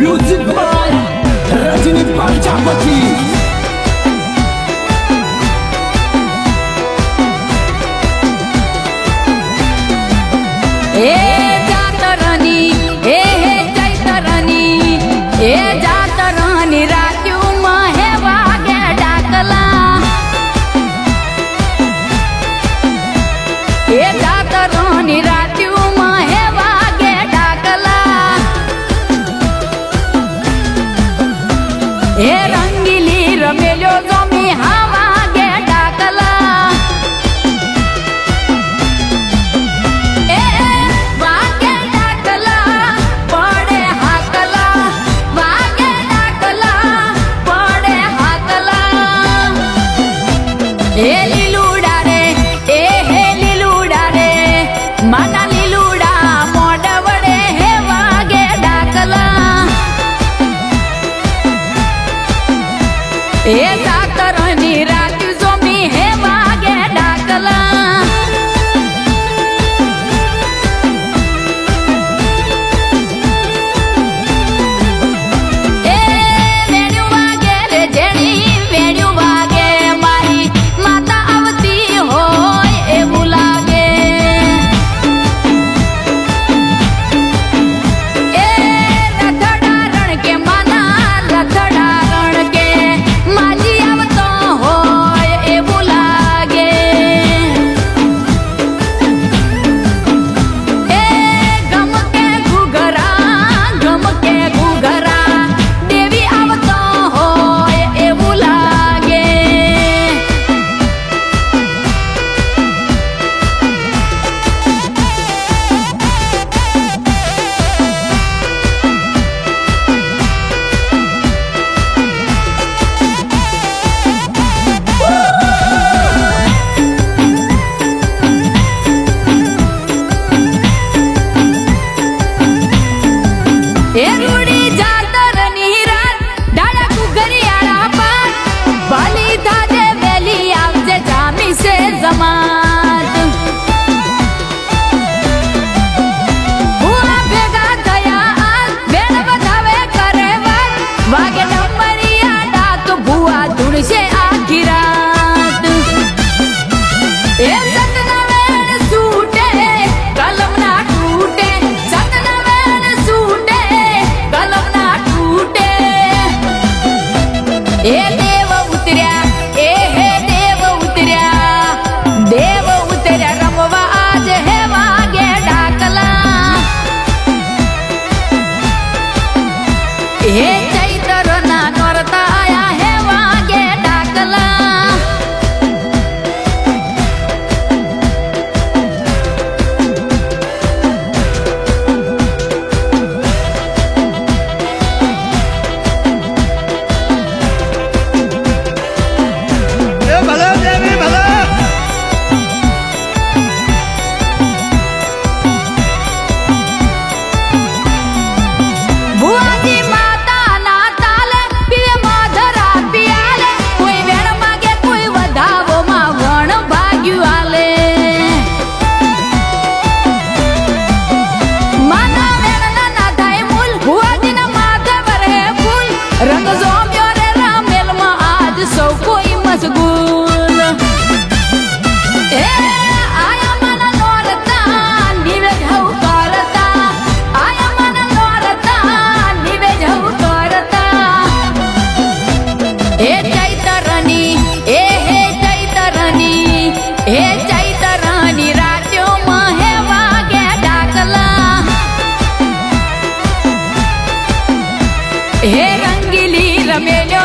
Music by Rajni Prajapati. हे रंगीली रमेलो जमी हवा गे डाकला ए वागे डाकला पड़े हाकला वागे डाकला पड़े हाकला ए लीलूड़ा रे ए हे लीलूड़ा रे माना लीलूड़ा मोडवड़े हे वागे डाकला ए जातरनी रात जोमी हे वागे डाकला ए वेणु वागे रे जेणी वेणु वागे मारी माता आवती होय एवुं लागे ए रथड़ा रण के माना रथड़ा रण के माजी आवतो होय एवुं लागे ए गम के घुघरा देवी आवतो होय एवुं लागे ए रूडी जातरनी रात डाळा कुगरियाळा पार बाली धाजे वेली आवजे जामी से जमात हुआ भेगा थया आज वेण बधावे करे वात वागे डंबरिया डाक भुआ धुणसे आखी रात ए सतना वेण सूटे कलम ना टूटे सतना वेण सूटे कलम ना टूटे ए देव उतर्या ए हे देव उतर्या रमवा आज हे वागे डाकला हे चैत्र ना करता आया हे वागे डाकला बुआजी माता ना ताले पीवे माधरा पियाले कोई वेण मागे कोई वधावो मा वण भाग्यु आले माना वेण ना थाय मूल बुआजी ना माथे पर है फूल रंग जोम्यो रे रामेल मा आज सौ कोई मशगूल ए आया मन नोरता नीवे घाव करता आया मन नोरता नीवे घाव करता हे चैतरनी ए हे चैतरनी रात्यो महे वागे डाकला हे रंगीली रमेलो